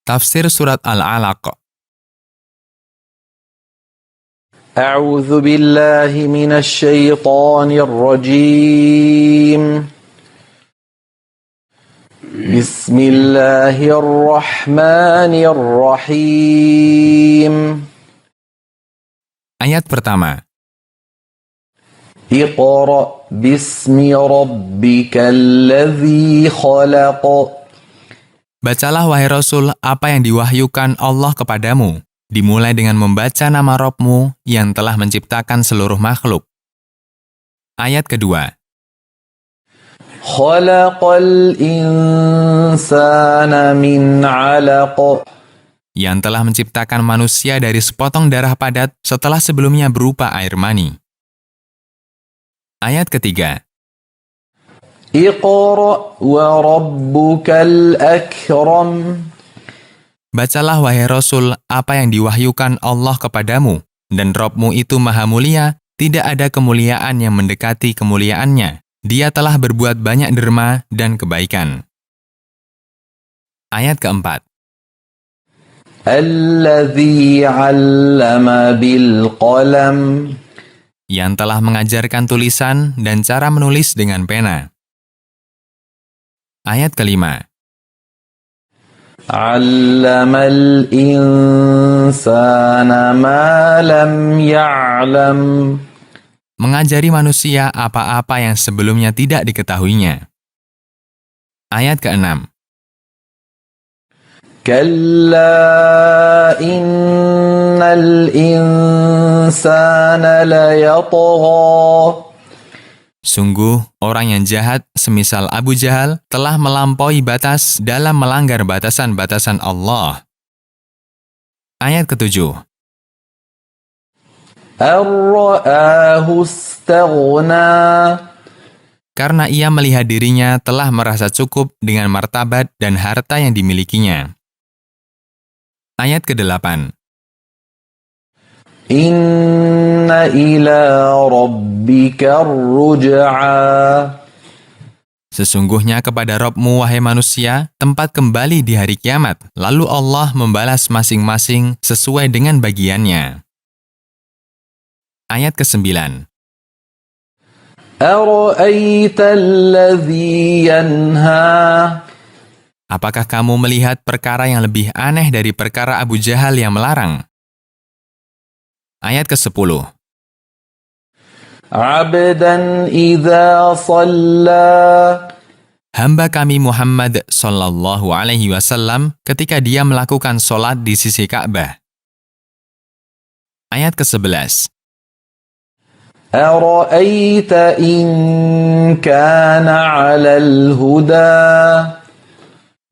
Tafsir Surat Al-Alaq. أعوذ بالله من الشيطان الرجيم بسم الله الرحمن الرحيم Ayat pertama. اقرأ باسم ربك الذي خلق Bacalah wahai Rasul apa yang diwahyukan Allah kepadamu, dimulai dengan membaca nama Rabb-Mu yang telah menciptakan seluruh makhluk. Ayat kedua. خلق الإنسان من علق Yang telah menciptakan manusia dari sepotong darah padat setelah sebelumnya berupa air mani. Ayat ketiga. اقرأ وربك الأكرم Bacalah wahai Rasul apa yang diwahyukan Allah kepadamu, dan Rabb-Mu itu maha mulia, tidak ada kemuliaan yang mendekati kemuliaannya. Dia telah berbuat banyak derma dan kebaikan. Ayat keempat. الذي علم بالقلم Yang telah mengajarkan tulisan dan cara menulis dengan pena. Ayat kelima. علم الإنسان ما لم يعلم Mengajari manusia apa-apa yang sebelumnya tidak diketahuinya. Ayat keenam. كلا إن الإنسان ليطغى Sungguh, orang yang jahat, semisal Abu Jahal, telah melampaui batas dalam melanggar batasan-batasan Allah. Ayat ketujuh. أن رآه استغنى Karena ia melihat dirinya telah merasa cukup dengan martabat dan harta yang dimilikinya. Ayat ke-8. إن إلى ربك الرجعى Sesungguhnya kepada Rabb-Mu, wahai manusia, tempat kembali di hari kiamat. Lalu Allah membalas masing-masing sesuai dengan bagiannya. Ayat ke-9. أرأيت الذي ينهى Apakah kamu melihat perkara yang lebih aneh dari perkara Abu Jahal yang melarang? Ayat ke-10. عبدا إذا صلى Hamba kami Muhammad sallallahu alaihi wasallam ketika dia melakukan sholat di sisi Ka'bah. Ayat ke-11. أرأيت إن كان على الهدى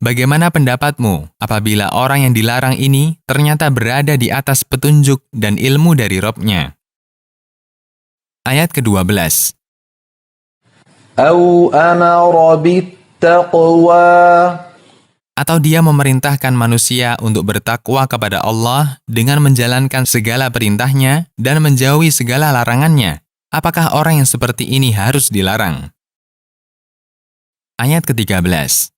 Bagaimana pendapatmu apabila orang yang dilarang ini ternyata berada di atas petunjuk dan ilmu dari Rabb-Nya? Ayat ke-12. أو أمر بالتقوى Atau dia memerintahkan manusia untuk bertakwa kepada Allah dengan menjalankan segala perintahnya dan menjauhi segala larangannya. Apakah orang yang seperti ini harus dilarang? Ayat ke-13.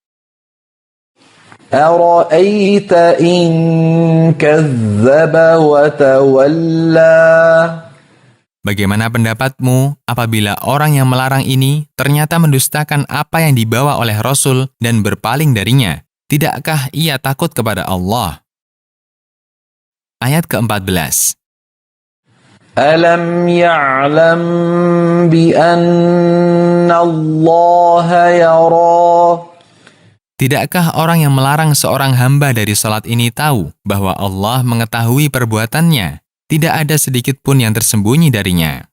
أرأيت إن كذب وتولى Bagaimana pendapatmu apabila orang yang melarang ini ternyata mendustakan apa yang dibawa oleh Rasul dan berpaling darinya? Tidakkah ia takut kepada Allah? Ayat ke-14. ألم يعلم بأن الله يرى Tidakkah orang yang melarang seorang hamba dari salat ini tahu bahwa Allah mengetahui perbuatannya? Tidak ada sedikit pun yang tersembunyi darinya.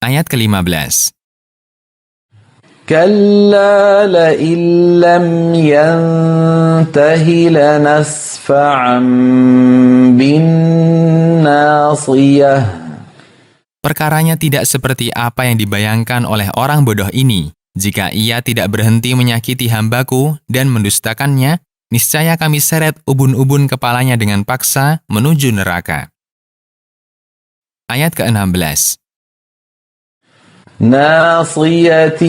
Ayat ke-15. كلا لئن لم ينته لنسفعا بالناصية Perkaranya tidak seperti apa yang dibayangkan oleh orang bodoh ini. Jika ia tidak berhenti menyakiti hambaku dan mendustakannya, niscaya kami seret ubun-ubun kepalanya dengan paksa menuju neraka. Ayat ke-16. ناصية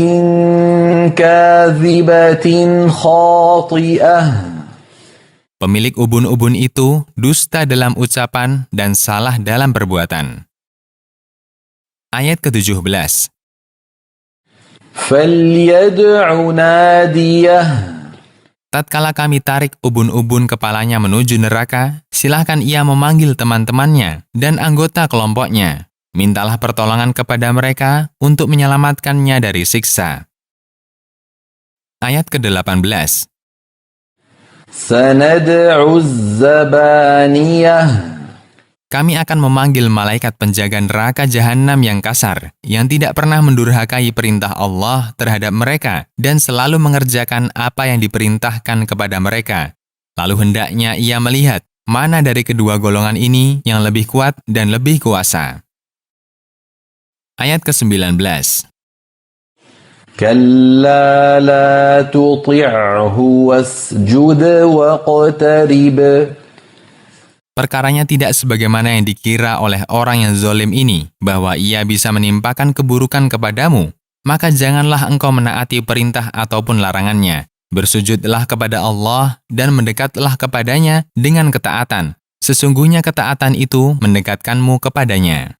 كاذبة خاطئة Pemilik ubun-ubun itu dusta dalam ucapan dan salah dalam perbuatan. Ayat ke-17. فليدع ناديه. Tatkala kami tarik ubun-ubun kepalanya menuju neraka, silahkan ia memanggil teman-temannya dan anggota kelompoknya. Mintalah pertolongan kepada mereka untuk menyelamatkannya dari siksa. Ayat ke-18. سندع الزبانية. Kami akan memanggil malaikat penjaga neraka jahanam yang kasar, yang tidak pernah mendurhakai perintah Allah terhadap mereka dan selalu mengerjakan apa yang diperintahkan kepada mereka. Lalu hendaknya ia melihat mana dari kedua golongan ini yang lebih kuat dan lebih kuasa. Ayat ke-19. كلا لا تطعه واسجد واقترب. Perkaranya tidak sebagaimana yang dikira oleh orang yang zalim ini, bahwa ia bisa menimpakan keburukan kepadamu. Maka janganlah engkau menaati perintah ataupun larangannya. Bersujudlah kepada Allah dan mendekatlah kepadanya dengan ketaatan. Sesungguhnya ketaatan itu mendekatkanmu kepadanya.